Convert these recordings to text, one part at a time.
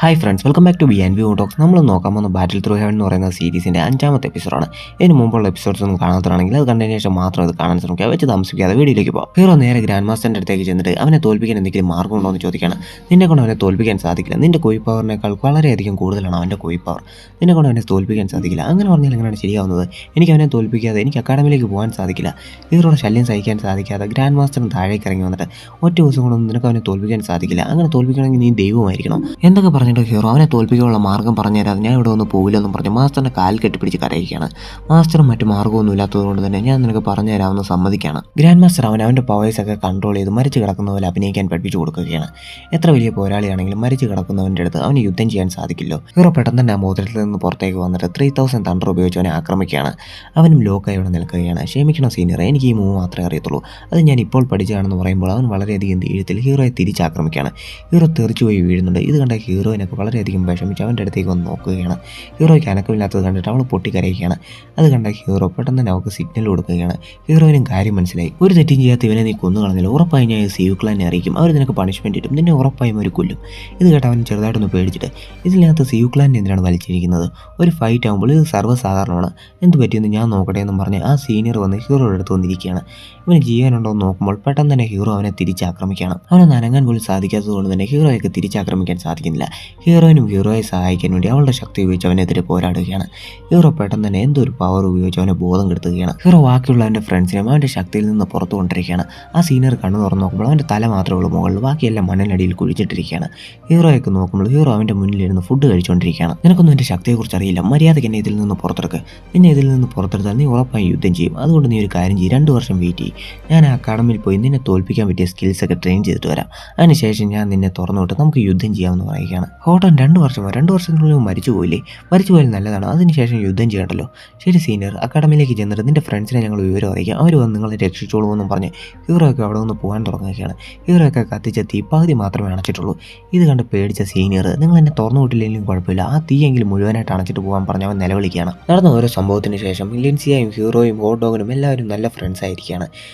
Hi friends, welcome back to BNB talks. നമ്മൾ നോക്കാൻ പോകുന്ന ബാറ്റിൽ ത്രൂ ഹെവൻ എന്ന് പറയുന്ന സീരീസിൻ്റെ 5ാമത്തെ എപ്പിസോഡാണ്. ഇതിന് മുമ്പുള്ള എപ്പിസോഡ്സ് ഒന്നും കാണാത്തതാണെങ്കിൽ അത് കണ്ടതിന് ശേഷം മാത്രം അത് കാണാൻ ശ്രമിക്കുക. വെച്ച് താമസിക്കാതെ വീഡിയോയിലേക്ക് പോകാം. ഹീറോ നേരെ ഗ്രാൻഡ് മാസ്റ്ററിൻ്റെ അടുത്തേക്ക് ചെന്നിട്ട് അവനെ തോൽപ്പിക്കാൻ എന്തെങ്കിലും മാർഗ്ഗമുണ്ടോ എന്ന് ചോദിക്കുകയാണ്. നിന്നെ കൊണ്ട് അവനെ തോൽപ്പിക്കാൻ സാധിക്കില്ല. നിന്റെ കോയി പവറിനേക്കാൾ വളരെയധികം കൂടുതലാണ് അവൻ്റെ കോയി പവർ. നിന്നെ കൊണ്ട് അവനെ തോൽപ്പിക്കാൻ സാധിക്കില്ല. അങ്ങനെ പറഞ്ഞാൽ എങ്ങനെയാണ് ശരിയാവുന്നത്? എനിക്ക് അവനെ തോൽപ്പിക്കാതെ എനിക്ക് അക്കാഡമിയിലേക്ക് പോകാൻ സാധിക്കില്ല. ഹീറോയുടെ ശല്യം സഹിക്കാൻ സാധിക്കാതെ ഗ്രാൻഡ് മാസ്റ്ററിന് താഴേക്ക് ഇറങ്ങി വന്നിട്ട് ഒറ്റ ദിവസം കൊണ്ടൊന്നും നിനക്ക് അവനെ തോൽപ്പിക്കാൻ സാധിക്കില്ല. അങ്ങനെ തോൽപ്പിക്കണമെങ്കിൽ നീ ദൈവമായിരിക്കണം എന്തൊക്കെ പറഞ്ഞിട്ട് ഹീറോ അവനെ തോൽപ്പിക്കാനുള്ള മാർഗ്ഗം പറഞ്ഞുതരാതെ ഞാൻ ഇവിടെ ഒന്ന് പോകില്ലെന്നും പറഞ്ഞ് മാസ്റ്ററിൻ്റെ കാൽ കെട്ടിപ്പിടിച്ച് കരയുകയാണ്. മാസ്റ്ററും മറ്റു മാർഗ്ഗമൊന്നും ഇല്ലാത്തതുകൊണ്ട് തന്നെ ഞാൻ നിനക്ക് പറഞ്ഞു തരാമെന്ന് സമ്മതിക്കുകയാണ്. ഗ്രാൻഡ് മാസ്റ്റർ അവൻ്റെ പവേഴ്സൊക്കെ കൺട്രോൾ ചെയ്ത് മരിച്ചു കിടക്കുന്ന പോലെ അഭിനയിക്കാൻ പഠിപ്പിച്ചു കൊടുക്കുകയാണ്. എത്ര വലിയ പോരാളിയാണെങ്കിലും മരിച്ചു കിടക്കുന്നവൻ്റെ അടുത്ത് അവന് യുദ്ധം ചെയ്യാൻ സാധിക്കില്ലോ. ഹീറോ പെട്ടെന്ന് തന്നെ ആ മോതിരത്തിൽ നിന്ന് പുറത്തേക്ക് വന്നിട്ട് 3000 തണ്ടർ ഉപയോഗിച്ച് അവനെ ആക്രമിക്കുകയാണ്. അവനും ലോക്കായി ഇവിടെ നിൽക്കുകയാണ്. ക്ഷമിക്കണം സീനിയർ, എനിക്ക് ഈ മൂവ് മാത്രമേ അറിയത്തുള്ളൂ. അത് ഞാൻ ഇപ്പോൾ പഠിച്ചതാണെന്ന് പറയുമ്പോൾ അവൻ വളരെയധികം ധൈര്യത്തിൽ ഹീറോയെ തിരിച്ചാക്രമിക്കുകയാണ്. ഹീറോ തെറിച്ചുപോയി വീഴുന്നുണ്ട്. ഇത് കണ്ട ഹീറോയിനൊക്കെ വളരെയധികം വിഷമിച്ച് അവൻ്റെ അടുത്തേക്ക് വന്ന് നോക്കുകയാണ്. ഹീറോയ്ക്ക് അനക്കമില്ലാത്തത് കണ്ടിട്ട് അവൾ പൊട്ടിക്കരയുകയാണ്. അത് കണ്ട ഹീറോ പെട്ടെന്ന് തന്നെ അവൾക്ക് സിഗ്നൽ കൊടുക്കുകയാണ്. ഹീറോയിനും കാര്യം മനസ്സിലായി. ഒരു തെറ്റും ചെയ്യാത്ത ഇവനെ നീ കൊന്നു കളഞ്ഞില്ല. ഉറപ്പായി ഞാൻ സിയുക്ലാനെ അറിയിക്കും. അവർ നിനക്ക് പണിഷ്മെൻറ്റ് ഇട്ടും നിന്നെ ഉറപ്പായും ഒരു കൊല്ലും. ഇത് കേട്ട് അവൻ ചെറുതായിട്ടൊന്ന് പേടിച്ചിട്ട് ഇതിനകത്ത് സിയുക്ലാനെ എന്തിനാണ് വലിച്ചിരിക്കുന്നത്? ഒരു ഫൈറ്റ് ആകുമ്പോൾ ഇത് സർവ്വസാധാരണമാണ്. എന്ത് പറ്റിയെന്ന് ഞാൻ നോക്കട്ടെ എന്നും പറഞ്ഞ് ആ സീനിയർ വന്ന് ഹീറോയുടെ അടുത്ത് വന്നിരിക്കുകയാണ്. ഇവന് ജീവനുണ്ടോ എന്ന് നോക്കുമ്പോൾ പെട്ടെന്ന് തന്നെ ഹീറോ അവനെ തിരിച്ചാക്രമിക്കുകയാണ്. അവനൊന്ന് അനങ്ങാൻ പോലും സാധിക്കാത്തത് കൊണ്ട് തന്നെ ഹീറോയൊക്കെ തിരിച്ചാക്രമിക്കാൻ സാധിക്കുന്നില്ല. ഹീറോയിനും ഹീറോയെ സഹായിക്കാൻ വേണ്ടി അവളുടെ ശക്തി ഉപയോഗിച്ച് അവനെതിരെ പോരാടുകയാണ്. ഹീറോ പെട്ടെന്ന് തന്നെ എന്തോ ഒരു പവർ ഉപയോഗിച്ച് അവനെ ബോധം കെടുത്തുകയാണ്. ഹീറോ ബാക്കിയുള്ള അവൻ്റെ ഫ്രണ്ട്സിനും അവൻ്റെ ശക്തിയിൽ നിന്ന് പുറത്തു കൊണ്ടിരിക്കുകയാണ്. ആ സീനിയർ കണ്ണു തുറന്ന് നോക്കുമ്പോൾ അവൻ്റെ തല മാത്രമേ ഉള്ളൂ മുകളിൽ, ബാക്കിയെല്ലാം മണ്ണിനടിയിൽ കുഴിച്ചിട്ടിരിക്കുകയാണ്. ഹീറോയൊക്കെ നോക്കുമ്പോൾ ഹീറോ അവൻ്റെ മുന്നിലിരുന്ന് ഫുഡ് കഴിച്ചുകൊണ്ടിരിക്കുകയാണ്. നിനക്കൊന്നും എൻ്റെ ശക്തിയെക്കുറിച്ച് അറിയില്ല. മര്യാദയ്ക്ക് എന്നെ ഇതിൽ നിന്ന് പുറത്തെടുക്കുക. നിന്നെ ഇതിൽ നിന്ന് പുറത്തെടുത്താൽ നീ ഉറപ്പായി യുദ്ധം ചെയ്യും. അതുകൊണ്ട് നീ ഒരു കാര്യം ചെയ്യും, 2 വർഷം വെയിറ്റ് ചെയ്യും. ഞാൻ ആ അക്കാഡമിയിൽ പോയി നിന്നെ തോൽപ്പിക്കാൻ പറ്റിയ സ്കിൽസൊക്കെ ട്രെയിൻ ചെയ്തിട്ട് വരാം. അതിനുശേഷം ഞാൻ നിന്നെ തുറന്നുവിട്ട് നമുക്ക് യുദ്ധം ചെയ്യാമെന്ന് പറയുകയാണ്. ഹോട്ടൻ 2 വർഷമോ? 2 വർഷത്തിനുള്ളിൽ മരിച്ചു പോയില്ലേ? മരിച്ചു പോയാൽ നല്ലതാണ്. അതിനുശേഷം യുദ്ധം ചെയ്യണ്ടല്ലോ. ശരി സീനിയർ, അക്കാഡമിയിലേക്ക് ചെന്നിട്ട് നിന്റെ ഫ്രണ്ട്സിനെ ഞങ്ങൾ വിവരം അറിയിക്കാം. അവർ വന്ന് നിങ്ങളെ രക്ഷിച്ചോളൂ എന്നും പറഞ്ഞ് ഹീറോയൊക്കെ അവിടെ നിന്ന് പോകാൻ തുടങ്ങുകയാണ്. ഹീറോയൊക്കെ കത്തിച്ച തീ പകുതി മാത്രമേ അണച്ചിട്ടുള്ളൂ. ഇത് കണ്ട് പേടിച്ച സീനിയർ, നിങ്ങൾ എന്നെ തുറന്നു വിട്ടില്ലെങ്കിലും കുഴപ്പമില്ല, ആ തീയെങ്കിലും മുഴുവനായിട്ട് അണച്ചിട്ട് പോകാൻ പറഞ്ഞ് അവൻ നിലവിളിക്കുകയാണ്. നടന്ന ഓരോ സംഭവത്തിന് ശേഷം ലിൻസിയയും ഹീറോയും ഹോട്ട് ഡോഗിനും എല്ലാവരും നല്ല ഫ്രണ്ട്സ് ആയിരിക്കുകയാണ്.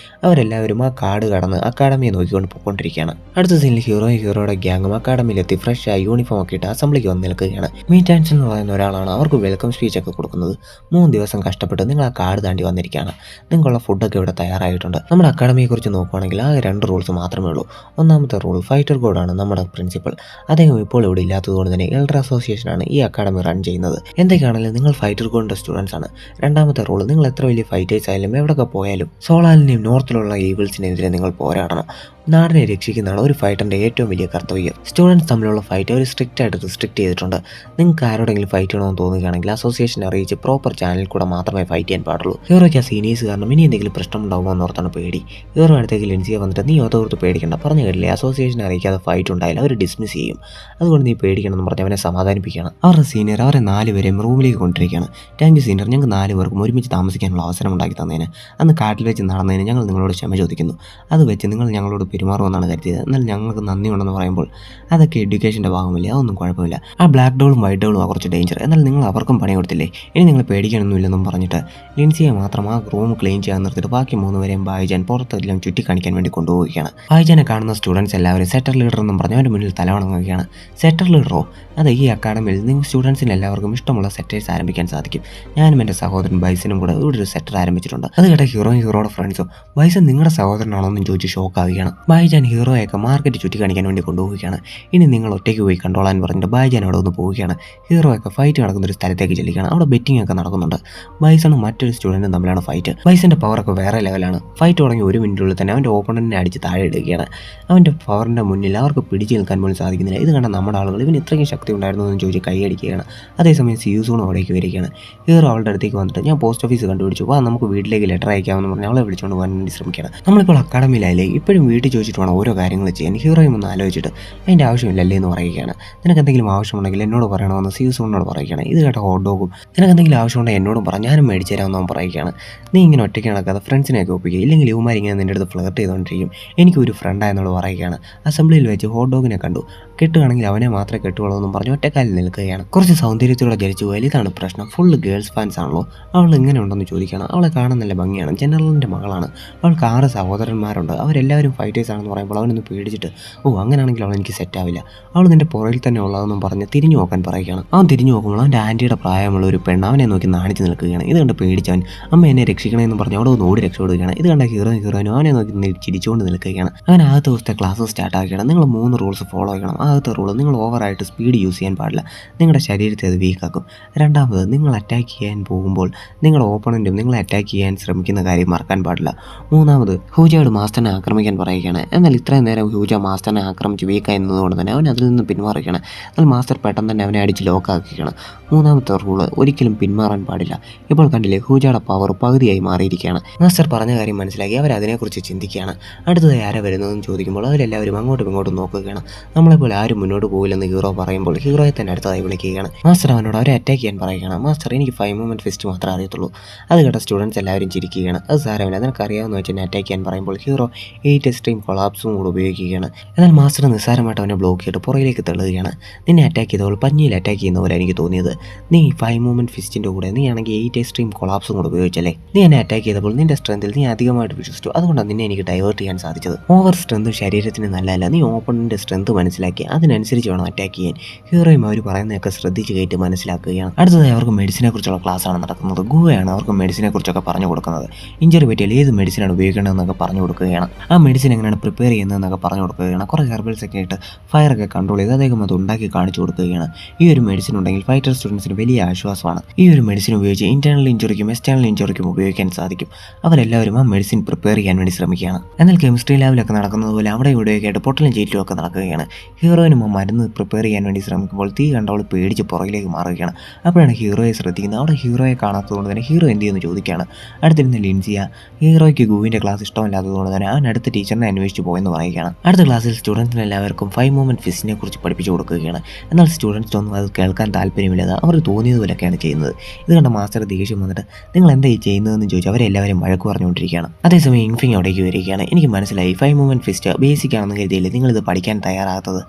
അവരെല്ലാവരും ആ കാട് കടന്ന് അക്കാഡമിയെ നോക്കിക്കൊണ്ട് പോയിക്കൊണ്ടിരിക്കുകയാണ്. അടുത്ത സീനിൽ ഹീറോയും ഹീറോയുടെ ഗ്യാങ്ങും അക്കാഡമിയിലെത്തി ഫ്രഷായി യൂണിഫോം ഒക്കെ ഇട്ട് അസംബ്ലിക്ക് വന്ന് നിൽക്കുകയാണ്. മീറ്റാൻസ് എന്ന് പറയുന്ന ഒരാളാണ് അവർക്ക് വെൽക്കം സ്പീച്ച് ഒക്കെ കൊടുക്കുന്നത്. 3 ദിവസം കഷ്ടപ്പെട്ട് നിങ്ങൾ ആ കാട് താണ്ടി വന്നിരിക്കുകയാണ്. നിങ്ങൾക്കുള്ള ഫുഡൊക്കെ ഇവിടെ തയ്യാറായിട്ടുണ്ട്. നമ്മുടെ അക്കാഡമിയെക്കുറിച്ച് നോക്കുകയാണെങ്കിൽ ആ 2 റൂൾസ് മാത്രമേ ഉള്ളൂ. ഒന്നാമത്തെ റൂൾ ഫൈറ്റർ ഗോഡാണ് നമ്മുടെ പ്രിൻസിപ്പൽ. അദ്ദേഹം ഇപ്പോൾ ഇവിടെ ഇല്ലാത്തതുകൊണ്ട് തന്നെ എൽഡർ അസോസിയേഷനാണ് ഈ അക്കാഡമി റൺ ചെയ്യുന്നത്. എന്തൊക്കെയാണെങ്കിലും നിങ്ങൾ ഫൈറ്റർ ഗോഡിൻ്റെ സ്റ്റുഡൻസ് ആണ്. രണ്ടാമത്തെ റൂൾ, നിങ്ങൾ എത്ര വലിയ ഫൈറ്റേഴ്സ് ആയാലും എവിടെയൊക്കെ പോയാലും സോളാലിനെയും നോർത്തിലുള്ള ഈവിൾസിനെതിരെ നിങ്ങൾ പോരാടണം. നാടിനെ രക്ഷിക്കുന്നതാണ് ഒരു ഫൈറ്ററിൻ്റെ ഏറ്റവും വലിയ കർത്തവ്യം. സ്റ്റുഡൻസ് തമ്മിലുള്ള ഫൈറ്റ് അവർ സ്ട്രിക്റ്റ് ആയിട്ട് റിസ്ട്രിക്റ്റ് ചെയ്തിട്ടുണ്ട്. നിങ്ങൾക്ക് ആരോടെങ്കിലും ഫൈറ്റ് ചെയ്യണമെന്ന് തോന്നുകയാണെങ്കിൽ അസോസിയേഷനെ അറിയിച്ച് പ്രോപ്പർ ചാനലിൽ കൂടെ മാത്രമേ ഫൈറ്റ് ചെയ്യാൻ പാടുള്ളൂ. ഹീറോയ്ക്ക് ആ സീനിയേഴ്സ് കാരണം ഇനി എന്തെങ്കിലും പ്രശ്നം ഉണ്ടാകുമോ എന്നോർത്താണ് പേടി. ഹീറോ അടുത്തേക്ക് ലിൻസിയെ വന്നിട്ട് നീ ഓർത്ത് പേടിക്കണ്ട, പറഞ്ഞു കേട്ടില്ലേ, അസോസിയേഷനെ അറിയിക്കാതെ ഫൈറ്റ് ഉണ്ടായാലും അവർ ഡിസ്മിസ് ചെയ്യും. അതുകൊണ്ട് നീ പേടിക്കണമെന്ന് പറഞ്ഞ് അവനെ സമാധാനിപ്പിക്കുകയാണ്. അവരുടെ സീനിയർ അവരെ 4 പേരെയും റൂമിലേക്ക് കൊണ്ടിരിക്കുകയാണ്. താങ്ക് യു സീനിയർ, ഞങ്ങൾക്ക് 4 പേർക്കും ഒരുമിച്ച് താമസിക്കാനുള്ള അവസരം ഉണ്ടാക്കി തന്നതിന്. അന്ന് കാട്ടിൽ വെച്ച് നടന്നതിന് ഞങ്ങൾ നിങ്ങളോട് ക്ഷമ ചോദിക്കുന്നു. അത് വെച്ച് നിങ്ങൾ ഞങ്ങളോട് പെരുമാറുമെന്നാണ് കരുതിയത്. എന്നാൽ ഞങ്ങൾക്ക് നന്ദിയുണ്ടെന്ന് പറയുമ്പോൾ അതൊക്കെ എഡ്യൂക്കേഷൻ്റെ ഭാഗമില്ല, അതൊന്നും കുഴപ്പമില്ല. ആ ബ്ലാക്ക് ഡോളും വൈറ്റ് ഡോളും ആ കുറച്ച് ഡേഞ്ചർ. എന്നാൽ നിങ്ങൾ അവർക്കും പണി കൊടുത്തില്ലേ, ഇനി നിങ്ങൾ പേടിക്കാനൊന്നുമില്ലെന്നും പറഞ്ഞിട്ട് ലിൻസിയെ മാത്രം ആ റൂം ക്ലീൻ ചെയ്യാൻ നിർത്തിയിട്ട് ബാക്കി 3 പേരെയും ബായിജാൻ പുറത്തെല്ലാം ചുറ്റിക്കാണിക്കാൻ വേണ്ടി കൊണ്ടുപോവുകയാണ്. ബായിജാനെ കാണുന്ന സ്റ്റുഡൻസ് എല്ലാവരും സെറ്റർ ലീഡർ എന്നും പറഞ്ഞ് അവൻ്റെ മുന്നിൽ തലവണങ്ങുകയാണ്. സെറ്റർ ലീഡറോ? അത് ഈ അക്കാഡമിയിൽ നിങ്ങൾ സ്റ്റുഡൻസിന് എല്ലാവർക്കും ഇഷ്ടമുള്ള സെറ്റേഴ്സ് ആരംഭിക്കാൻ സാധിക്കും. ഞാനും എൻ്റെ സഹോദരൻ ബൈസനും കൂടെ ഇവിടെ ഒരു സെറ്റർ ആരംഭിച്ചിട്ടുണ്ട്. അത് കേട്ട ഹീറോയുടെ ഫ്രണ്ട്സും ബൈസൻ നിങ്ങളുടെ സഹോദരനാണോ എന്ന് ചോദിച്ച് ഷോക്കാവുകയാണ്. ബായിജാൻ ഹീറോയൊക്കെ മാർക്കറ്റ് ചുറ്റി കാണിക്കാൻ വേണ്ടി കൊണ്ടുപോവുകയാണ്. ഇനി നിങ്ങൾ ഒറ്റയ്ക്ക് പോയി കണ്ടോളാൻ പറഞ്ഞിട്ട് ബായിജാൻ അവിടെ ഒന്ന് പോവുകയാണ്. ഹീറോയൊക്കെ ഫൈറ്റ് നടക്കുന്ന ഒരു സ്ഥലത്തേക്ക് ചെല്ലുകയാണ്. അവിടെ ബെറ്റിംഗ് ഒക്കെ നടക്കുന്നുണ്ട്. ബൈസണും മറ്റൊരു സ്റ്റുഡൻറ്റും തമ്മിലാണ് ഫൈറ്റ്. ബൈസൻ്റെ പവറൊക്കെ വേറെ ലെവലാണ്. ഫൈറ്റ് തുടങ്ങി 1 മിനിറ്റിനുള്ളിൽ തന്നെ അവൻ്റെ ഓപ്പണൻറ്റിനെ അടിച്ച് താഴെ ഇടുകയാണ്. അവൻ്റെ പവറിൻ്റെ മുന്നിൽ അവർക്ക് പിടിച്ചു നിൽക്കാൻ പോലും സാധിക്കുന്നില്ല. ഇത് കണ്ട നമ്മുടെ ആളുകൾ ഇവന് ഇത്രയും ശക്തി ഉണ്ടായിരുന്നു എന്ന് ചോദിച്ച് കൈയടിക്കുകയാണ്. അതേസമയം സിയൂസൂണും അവിടേക്ക് വരികയാണ്. ഹീറോ അവളുടെ അടുത്തേക്ക് വന്നിട്ട് ഞാൻ പോസ്റ്റ് ഓഫീസ് കണ്ടുപിടിച്ചു, വാ നമുക്ക് വീട്ടിലേക്ക് ലെറ്റർ അയക്കാമെന്ന് പറഞ്ഞ് അവളെ വിളിച്ചുകൊണ്ട് പോകാൻ വേണ്ടി ശ്രമിക്കുകയാണ്. നമ്മളിപ്പോൾ അക്കാഡമിയിലായില്ലേ, ഇപ്പോഴും വീട്ടിൽ ചോദിച്ചിട്ട് വേണം ഓരോ കാര്യങ്ങൾ ചെയ്യാൻ. ഹീറോയും ഒന്ന് ആലോചിച്ചിട്ട് അതിൻ്റെ ആവശ്യമില്ലല്ലേ എന്ന് പറയുകയാണ്. നിനക്ക് എന്തെങ്കിലും ആവശ്യമുണ്ടെങ്കിൽ എന്നോട് പറയണമെന്ന് സിയൂസൂണിനോട് പറയുകയാണ്. ഇത് കേട്ട ഹോട്ട് ഡോഗും നിനക്ക് എന്തെങ്കിലും ആവശ്യമുണ്ടെങ്കിൽ എന്നോടും പറഞ്ഞ് ഞാനും മേടിച്ചു തരാമെന്ന് അവൻ പറയുകയാണ്. നീ ഇങ്ങനെ ഒറ്റയ്ക്ക് നടക്കാതെ ഫ്രണ്ട്സിനെയൊക്കെ ഒപ്പിക്കുക, ഇല്ലെങ്കിൽ ഇവന്മാർ ഇങ്ങനെ നിൻ്റെ അടുത്ത് ഫ്ലർട്ട് ചെയ്തുകൊണ്ടിരിക്കും. എനിക്കൊരു ഫ്രണ്ടായെന്നോട് പറയുകയാണ്. അസംബ്ലിയിൽ വെച്ച് ഹോട്ട് ഡോഗിനെ കണ്ടു. കെട്ടുകയാണെങ്കിൽ അവനെ മാത്രമേ കെട്ടുള്ളൂ എന്നും പറഞ്ഞ് ഒറ്റക്കാലിൽ നിൽക്കുകയാണ്. കുറച്ച് സൗന്ദര്യത്തോടെ ജനിച്ചു പോയാൽ ഇതാണ് പ്രശ്നം. ഫുള്ള് ഗേൾസ് ഫാൻസ് ആണല്ലോ. അവൾ എങ്ങനെ ഉണ്ടെന്ന് ചോദിക്കുകയാണ്. അവളെ കാണാൻ നല്ല ഭംഗിയാണ്. ജനറലിൻ്റെ മകളാണ്. അവൾക്ക് 6 സഹോദരന്മാരുണ്ട്. അവരെല്ലാവരും ഫൈറ്റേഴ്സ് കേസ് ആണെന്ന് പറയുമ്പോൾ അവനൊന്ന് പേടിച്ചിട്ട് അങ്ങനെയാണെങ്കിൽ അവൾ എനിക്ക് സെറ്റ് ആവില്ല, അവൾ നിന്റെ പുറകിൽ തന്നെ ഉള്ളതെന്നും പറഞ്ഞ് തിരിഞ്ഞു നോക്കാൻ പറയുകയാണ്. അവൻ തിരിഞ്ഞു നോക്കുമ്പോൾ അവൻ്റെ ആൻറ്റിയുടെ പ്രായമുള്ള ഒരു പെണ്ണ് അവനെ നോക്കി നാണിച്ച് നിൽക്കുകയാണ്. ഇത് കണ്ട് പേടിച്ചവൻ അമ്മ എന്നെ രക്ഷിക്കണമെന്ന് പറഞ്ഞ് അവിടെ ഒന്ന് ഓടി രക്ഷപ്പെടുകയാണ്. ഇത് കണ്ട ഹീറോയിനും അവനെ നോക്കി ചിരിച്ചുകൊണ്ട് നിൽക്കുകയാണ്. അങ്ങനെ ആദ്യത്തെ ദിവസത്തെ ക്ലാസ് സ്റ്റാർട്ട് ആക്കുകയാണ്. നിങ്ങൾ 3 റൂൾസ് ഫോളോ ചെയ്യണം. ആദ്യത്തെ റൂൾ, നിങ്ങൾ ഓവറായിട്ട് സ്പീഡ് യൂസ് ചെയ്യാൻ പാടില്ല, നിങ്ങളുടെ ശരീരത്തെ അത് വീക്കാക്കും. രണ്ടാമത്, നിങ്ങൾ അറ്റാക്ക് ചെയ്യാൻ പോകുമ്പോൾ നിങ്ങളുടെ ഓപ്പണൻറ്റും നിങ്ങളെ അറ്റാക്ക് ചെയ്യാൻ ശ്രമിക്കുന്ന കാര്യം മറക്കാൻ പാടില്ല. മൂന്നാമത്, ഹൂജയോട് മാസ്റ്ററിനെ ആക്രമിക്കാൻ പറയുകയാണ്. എന്നാൽ ഇത്രയും നേരം ഹൂജ മാസ്റ്ററിനെ ആക്രമിച്ച് വീക്കായി എന്നതുകൊണ്ട് തന്നെ അവൻ അതിൽ നിന്ന് പിന്മാറുകയാണ്. എന്നാൽ മാസ്റ്റർ പെട്ടെന്ന് തന്നെ അവനെ അടിച്ച് ലോക്കാക്കുകയാണ്. മൂന്നാമത്തെ റൂള്, ഒരിക്കലും പിന്മാറാൻ പാടില്ല. ഇപ്പോൾ കണ്ടില്ലേ, ഹൂജയുടെ പവർ പകുതിയായി മാറിയിരിക്കുകയാണ്. മാസ്റ്റർ പറഞ്ഞ കാര്യം മനസ്സിലാക്കി അവർ അതിനെക്കുറിച്ച് ചിന്തിക്കുകയാണ്. അടുത്തതായി ആരാ വരുന്നതെന്ന് ചോദിക്കുമ്പോൾ അവരെല്ലാവരും അങ്ങോട്ടും ഇങ്ങോട്ടും നോക്കുകയാണ്. നമ്മളെപ്പോലെ ആരും മുന്നോട്ട് പോകില്ലെന്ന് ഹീറോ പറയുമ്പോൾ ഹീറോയെ തന്നെ അടുത്തതായി വിളിക്കുകയാണ്. മാസ്റ്റർ അവനോട് അവരെ അറ്റാക്ക് ചെയ്യാൻ പറയുകയാണ്. മാസ്റ്റർ, എനിക്ക് 5 മൂവ്മെൻറ്റ് ഫിസ്റ്റ് മാത്രമേ അറിയത്തുള്ളൂ. അത് കേട്ട സ്റ്റുഡൻസ് എല്ലാവരും ചിരിക്കുകയാണ്. അത് സാരമില്ല, നിനക്കറിയാമെന്ന് വെച്ച് എന്നെ അറ്റാക്ക് ചെയ്യാൻ പറയുമ്പോൾ ഹീറോ 8 എക്സ്ട്രീം കൊളാപ്സും കൂടെ ഉപയോഗിക്കുകയാണ്. എന്നാൽ മാസ്റ്റർ നിസ്സാരമായിട്ട് അവനെ ബ്ലോക്ക് ചെയ്തിട്ട് പുറകിലേക്ക് തള്ളുകയാണ്. നിന്നെ അറ്റാക്ക് ചെയ്തപ്പോൾ പഞ്ഞിയിൽ അറ്റാക്ക് ചെയ്യുന്ന പോലെ എനിക്ക് തോന്നിയത്. നീ 5 മൂവ്മെൻറ്റ് ഫിസ്റ്റിൻ്റെ കൂടെ നീ ആണെങ്കിൽ 8 എക്സ്ട്രീം കൊളാപ്സും കൂടെ ഉപയോഗിച്ചല്ലേ. നീ എന്നെ അറ്റാക്ക് ചെയ്തപ്പോൾ നിന്റെ സ്ട്രെങ്തിൽ നീ അധികമായിട്ട് വിശ്വസിച്ചു, അതുകൊണ്ടാണ് നിന്നെ എനിക്ക് ഡൈവേർട്ട് ചെയ്യാൻ സാധിച്ചത്. ഓവർ സ്ട്രെങ്ത് ശരീരത്തിന് നല്ലതല്ല. നീ ഓപ്പണിൻ്റെ സ്ട്രെങ്ത് മനസ്സിലാക്കി അതിനനുസരിച്ച് വേണം അറ്റാക്ക് ചെയ്യാൻ. ഹീറോയും അവർ പറയുന്നതൊക്കെ ശ്രദ്ധിച്ച് കേട്ട് മനസ്സിലാക്കുകയാണ്. അടുത്തതായി അവർക്ക് മെഡിസിനെ കുറിച്ചുള്ള ക്ലാസ്സാണ് നടക്കുന്നത്. ഗുവയാണ് അവർക്ക് മെഡിസിനെ കുറിച്ചൊക്കെ പറഞ്ഞു കൊടുക്കുന്നത്. ഇഞ്ചറി പറ്റിയാൽ ഏത് മെഡിസിനാണ് ഉപയോഗിക്കേണ്ടതെന്നൊക്കെ പറഞ്ഞു കൊടുക്കുകയാണ്. ആ മെഡിസിൻ എങ്ങനെയാണ് പ്രിപ്പയർ ചെയ്യുന്നതെന്നൊക്കെ പറഞ്ഞു കൊടുക്കുകയാണ്. കുറേ ഹെർബൽസൊക്കെ ആയിട്ട് ഫയറൊക്കെ കൺട്രോൾ ചെയ്ത് അദ്ദേഹം അത് ഉണ്ടാക്കി കാണിച്ചു കൊടുക്കുകയാണ്. ഈ ഒരു മെഡിസിൻ ഉണ്ടെങ്കിൽ ഫൈറ്റർ സ്റ്റുഡൻസിന് വലിയ ആശ്വാസമാണ്. ഈ ഒരു മെഡിസിൻ ഉപയോഗിച്ച് ഇന്റേണൽ ഇഞ്ചുറിക്കും എക്സ്റ്റേണൽ ഇഞ്ചുറിക്കും ഉപയോഗിക്കാൻ സാധിക്കും. അവരെല്ലാവരും ആ മെഡിസിൻ പ്രിപ്പയർ ചെയ്യാൻ വേണ്ടി ശ്രമിക്കുകയാണ്. എന്നാൽ കെമിസ്ട്രി ലാബിലൊക്കെ നടക്കുന്നത് പോലെ അവിടെ ഇവിടെയൊക്കെ ആയിട്ട് പൊട്ടലും ചീറ്റിലും ഒക്കെ നടക്കുകയാണ്. ഹീറോയിനും ആ മരുന്ന് പ്രിപ്പയർ ചെയ്യാൻ വേണ്ടി ശ്രമിക്കുമ്പോൾ തീ കണ്ടവൾ പേടിച്ച് പുറകിലേക്ക് മാറുകയാണ്. അപ്പോഴാണ് ഹീറോയെ ശ്രദ്ധിക്കുന്നത്. അവിടെ ഹീറോയെ കാണാത്തതുകൊണ്ട് തന്നെ ഹീറോ എന്ത് ചെയ്യുമെന്ന് ചോദിക്കുകയാണ്. അടുത്തിരുന്ന ലിൻസിയ ഹീറോയ്ക്ക് ഗുവിൻ്റെ ക്ലാസ് ഇഷ്ടമല്ലാത്തതുകൊണ്ട് തന്നെ അവൻ അടുത്ത ടീച്ചറിനെ അന്വേഷിച്ച് പോയെന്ന് പറയുകയാണ്. അടുത്ത ക്ലാസ്സിൽ സ്റ്റുഡൻസിന് എല്ലാവർക്കും 5 മൂവ്മെൻറ്റ് ഫിസ്റ്റിനെ കുറിച്ച് പഠിപ്പിച്ചു കൊടുക്കുകയാണ്. എന്നാൽ സ്റ്റുഡൻസിനൊന്നും അത് കേൾക്കാൻ താല്പര്യമില്ലാതെ അവർ തോന്നിയതുപോലെയൊക്കെയാണ് ചെയ്യുന്നത്. ഇത് കണ്ട മാസ്റ്റർ ദേഷ്യം വന്നിട്ട് നിങ്ങൾ എന്താ ഈ ചെയ്യുന്നതെന്ന് ചോദിച്ചു അവരെല്ലാവരും വഴക്ക് പറഞ്ഞുകൊണ്ടിരിക്കുകയാണ്. അതേസമയം ഇൻഫിങ് അവിടേക്ക് വരികയാണ്. എനിക്ക് മനസ്സിലായി 5 മൂവ്മെൻറ്റ് ഫിസ്റ്റ് ബേസിക് ആണെന്ന് കരുതിയില്ലേ നിങ്ങളിത് പഠിക്കാൻ തയ്യാറാകാത്തത്.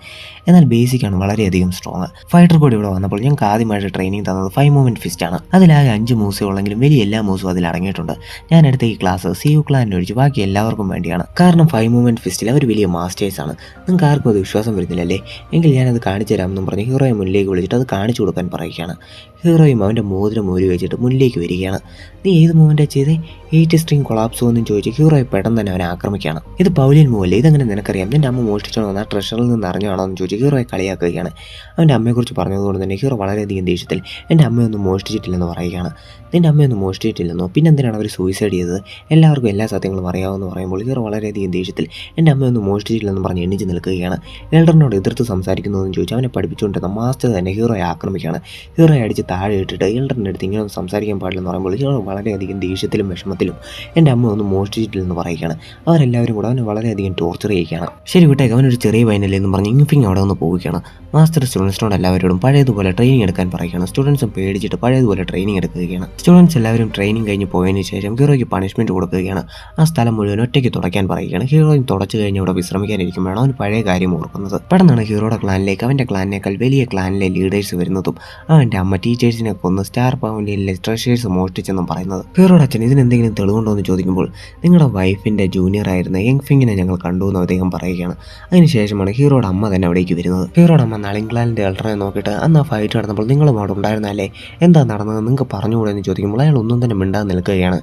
എന്നാൽ ബേസിക്കാണ് വളരെയധികം സ്ട്രോങ്. ഫൈറ്റർ ബോഡി ഇവിടെ വന്നപ്പോൾ ഞങ്ങൾക്ക് ആദ്യമായിട്ട് ട്രെയിനിങ് തന്നത് 5 മൂവ്മെൻറ്റ് ഫിസ്റ്റാണ്. അതിലാകെ 5 മൂവ്സേ ഉള്ളെങ്കിലും വലിയ എല്ലാ മൂവ്സും അതിൽ അടങ്ങിയിട്ടുണ്ട്. ഞാൻ എടുത്ത ഈ ക്ലാസ് സിയു ക്ലാനിന് ഒഴിച്ച് ബാക്കി എല്ലാവർക്കും വേണ്ടിയാണ്. കാരണം 5 മൂവ്മെൻറ്റ് ഫിസ്റ്റിൽ അവർ വലിയ മാസ്റ്റേഴ്സാണ്. നിങ്ങൾക്ക് ആർക്കും അത് വിശ്വാസം വരുന്നില്ലല്ലേ? എങ്കിൽ ഞാനത് കാണിച്ചു തരാമെന്നും പറഞ്ഞ് ഹീറോയെ മുന്നിലേക്ക് വിളിച്ചിട്ട് അത് കാണിച്ചു കൊടുക്കാൻ പറയുകയാണ്. ഹീറോയും അവൻ്റെ മോതിരം ഊരി വെച്ചിട്ട് മുന്നിലേക്ക് വരികയാണ്. നീ ഏത് മൂവ്മെൻറ്റാണ് ചെയ്തേ? 8 സ്ട്രീം കൊളാപ്സോ എന്നും ചോദിച്ച് ഹീറോയെ പെട്ടെന്ന് തന്നെ അവനെ ആക്രമിക്കുകയാണ്. ഇത് പൗലിയൻ മൂവല്ലേ, ഇതെങ്ങനെ നിനക്കറിയാം? നിൻ്റെ അമ്മ മോഷ്ടിച്ചോണോ ആ ട്രഷറിൽ നിന്ന് അറിഞ്ഞാണോ എന്ന് ചോദിച്ച് ഹീറോയെ കളിയാക്കുകയാണ്. അവൻ്റെ അമ്മയെക്കുറിച്ച് പറഞ്ഞതുകൊണ്ട് തന്നെ ഹീറോ വളരെയധികം ദേഷ്യത്തിൽ എൻ്റെ അമ്മയൊന്നും മോഷ്ടിച്ചിട്ടില്ലെന്ന് പറയുകയാണ്. നിൻ്റെ അമ്മയൊന്നും മോഷ്ടിച്ചിട്ടില്ലെന്നോ? പിന്നെ എന്തിനാണ് അവർ സൂയിസൈഡ് ചെയ്തത്? എല്ലാവർക്കും എല്ലാ സത്യങ്ങളും അറിയാമെന്ന് പറയുമ്പോൾ ഹീറോ വളരെയധികം ദേഷ്യത്തിൽ എൻ്റെ അമ്മയൊന്നും മോഷ്ടിച്ചിട്ടില്ലെന്ന് പറഞ്ഞ് എണ്ണിച്ച് നിൽക്കുകയാണ്. എൽഡറിനോട് എതിർത്ത് സംസാരിക്കുന്നതെന്ന് ചോദിച്ച് അവനെ പഠിപ്പിച്ചുകൊണ്ടിരുന്ന മാസ്റ്റർ തന്നെ ഹീറോയെ ആക്രമിക്കുകയാണ്. ഹീറോയെ അടിച്ച് താഴെ ഇട്ടിട്ട് എൽഡറിൻ്റെ അടുത്ത് ഇങ്ങനെയൊന്നും സംസാരിക്കാൻ പാടില്ലെന്ന് പറയുമ്പോൾ ഹീറോ വളരെയധികം ദേഷ്യത്തിലും വിഷമത്തിലും എൻ്റെ അമ്മ ഒന്നും മോഷ്ടിച്ചിട്ടില്ലെന്ന് പറയുകയാണ്. അവരെല്ലാവരും കൂടെ അവനെ വളരെയധികം ടോർച്ചർ ചെയ്യുകയാണ്. ശരി വിട്ടേക്ക്, അവനൊരു ചെറിയ വൈനല്ലെന്ന് പറഞ്ഞ് ഇൻഫിങ് അവിടെ നിന്ന് പോവുകയാണ്. മാസ്റ്റർ സ്റ്റുഡൻസിനോട് എല്ലാവരോടും പഴയതുപോലെ ട്രെയിനിങ് എടുക്കാൻ പറയുകയാണ്. സ്റ്റുഡൻസും പേടിച്ചിട്ട് പഴയതുപോലെ ട്രെയിനിങ് എടുക്കുകയാണ്. സ്റ്റുഡൻസ് എല്ലാവരും ട്രെയിനിങ് കഴിഞ്ഞ് പോയതിന് ശേഷം ഹീറോയ്ക്ക് പണിഷ്മെൻറ്റ് കൊടുക്കുകയാണ്. ആ സ്ഥലം മുഴുവൻ ഒറ്റയ്ക്ക് തുടയ്ക്കാൻ പറയുകയാണ്. ഹീറോയും തുടച്ചു കഴിഞ്ഞ് ഇവിടെ വിശ്രമിക്കാനിരിക്കുമ്പോഴാണ് അവൻ പഴയ കാര്യം ഓർക്കുന്നത്. പെട്ടെന്നാണ് ഹീറോയുടെ ക്ലാനിലേക്ക് അവൻ്റെ ക്ലാനിനേക്കാൾ വലിയ ക്ലാനിലെ ലീഡേഴ്സ് വരുന്നതും അവൻ്റെ അമ്മ ടീച്ചേഴ്സിനെ കൊന്ന് സ്റ്റാർ പവലിയനിലെ ട്രഷേഴ്സ് മോഷ്ടിച്ചെന്നും പറയുന്നത്. ഹീറോയുടെ അച്ഛൻ ഇതിനെന്തെങ്കിലും തെളിവുണ്ടോ എന്ന് ചോദിക്കുമ്പോൾ നിങ്ങളുടെ വൈഫിൻ്റെ ജൂനിയർ ആയിരുന്ന യങ്ഫിങ്ങിനെ ഞങ്ങൾ കണ്ടു എന്ന് അദ്ദേഹം പറയുകയാണ്. അതിനുശേഷമാണ് ഹീറോയുടെ അമ്മ തന്നെ അവിടേക്ക് വരുന്നത്. ഹീറോയുടെ അമ്മ നളിങ്ക്ലാലിൻ്റെ എൽഡറെ നോക്കിയിട്ട് അന്ന് ആ ഫൈറ്റ് നടന്നപ്പോൾ നിങ്ങളും അവിടെ ഉണ്ടായിരുന്നല്ലേ, എന്താ നടന്നത് നിങ്ങൾക്ക് പറഞ്ഞുകൂടെ എന്ന് ചോദിക്കുമ്പോൾ അയാൾ ഒന്നും തന്നെ മിണ്ടാതെ നിൽക്കുകയാണ്.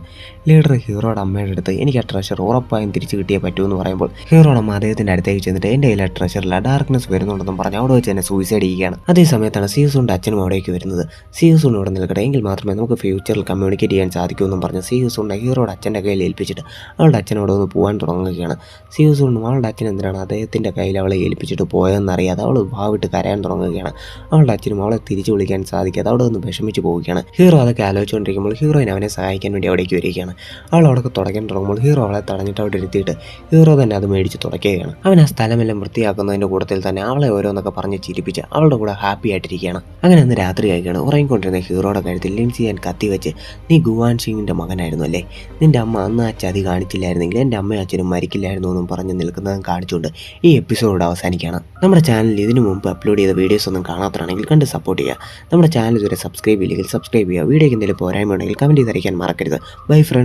ലീഡർ ഹീറോയുടെ അമ്മയുടെ അടുത്ത് എനിക്ക് ആ ട്രഷർ ഉറപ്പായും തിരിച്ചു കിട്ടിയേ പറ്റൂ എന്ന് പറയുമ്പോൾ ഹീറോയുടെ അമ്മ അദ്ദേഹത്തിൻ്റെ അടുത്തേക്ക് ചെന്നിട്ട് എൻ്റെ കയ്യിൽ ആ ട്രഷറിൽ ഡാർക്ക്നെസ് വരുന്നുണ്ടെന്നും പറഞ്ഞ് അവിടെ വെച്ച് തന്നെ സൂയിസൈഡ് ചെയ്യുകയാണ്. അതേ സമയത്താണ് സിയൂസുൻ്റെ അച്ഛനും അവിടേക്ക് വരുന്നത്. സിയൂസുണ്ട് ഇവിടെ നിൽക്കട്ടെ, എങ്കിൽ മാത്രമേ നമുക്ക് ഫ്യൂച്ചറിൽ കമ്മ്യൂണിക്കേറ്റ് ചെയ്യാൻ സാധിക്കൂ എന്നും പറഞ്ഞ് സിയൂസുണ്ട് ഹീറോയുടെ അച്ഛൻ്റെ കയ്യിൽ ഏൽപ്പിച്ചിട്ട് അവളുടെ അച്ഛനോട് ഒന്ന് പോകാൻ തുടങ്ങുകയാണ്. സിയൂസുണ്ടും അവളുടെ അച്ഛൻ എന്തിനാണ് അദ്ദേഹത്തിൻ്റെ കയ്യിൽ അവളെ ഏൽപ്പിച്ചിട്ട് പോയതെന്നറിയാതെ അവൾ ഭാവിട്ട് കരയാൻ തുടങ്ങുകയാണ്. അവളുടെ അച്ഛനും അവളെ തിരിച്ചു വിളിക്കാൻ സാധിക്കാതെ അവിടെ ഒന്ന് വിഷമിച്ച് പോവുകയാണ്. ഹീറോ അതൊക്കെ ആലോചിച്ചുകൊണ്ടിരിക്കുമ്പോൾ ഹീറോയിന് അവനെ സഹായിക്കാൻ വേണ്ടി അവിടേക്ക് വരികയാണ്. അവൾ അവിടെ തുടയ്ക്കാൻ തുടങ്ങുമ്പോൾ ഹീറോ അവളെ തടഞ്ഞിട്ട് അവിടെ ഇരുത്തിയിട്ട് ഹീറോ തന്നെ അത് മേടിച്ച് തുടയ്ക്കുകയാണ്. അവൻ ആ സ്ഥലമെല്ലാം വൃത്തിയാക്കുന്നതിൻ്റെ കൂട്ടത്തിൽ തന്നെ അവളെ ഓരോന്നൊക്കെ പറഞ്ഞ് ചിരിപ്പിച്ച് അവളുടെ കൂടെ ഹാപ്പി ആയിട്ടിരിക്കുകയാണ്. അങ്ങനെ അന്ന് രാത്രി ആയിക്കാണ്. ഉറങ്ങിക്കൊണ്ടിരുന്ന ഹീറോയുടെ കഴുത്തിൽ ലിൻസിയാൻ കത്തി വെച്ച് നീ ഗുവാൻ സിംഗിൻ്റെ മകനായിരുന്നു അല്ലേ, നിൻ്റെ അമ്മ അന്ന് ആ ചതി കാണിച്ചില്ലായിരുന്നെങ്കിൽ എൻ്റെ അമ്മയും അച്ഛനും മരിക്കില്ലായിരുന്നു എന്നും പറഞ്ഞ് നിൽക്കുന്നതും കാണിച്ചുകൊണ്ട് ഈ എപ്പിസോഡ് അവസാനിക്കുകയാണ്. നമ്മുടെ ചാനലിൽ ഇതിനു മുമ്പ് അപ്ലോഡ് ചെയ്ത വീഡിയോസ് ഒന്നും കാണാത്തതാണെങ്കിൽ കണ്ട് സപ്പോർട്ട് ചെയ്യുക. നമ്മുടെ ചാനൽ ഇതുവരെ സബ്സ്ക്രൈബ് ചെയ്യില്ലെങ്കിൽ സബ്സ്ക്രൈബ് ചെയ്യുക. വീഡിയോയ്ക്ക് എന്തെങ്കിലും പോരായ്മ ഉണ്ടെങ്കിൽ കമൻറ്റ് ചെയ്തറിയിക്കാൻ മറക്കരുത്. Bye friends.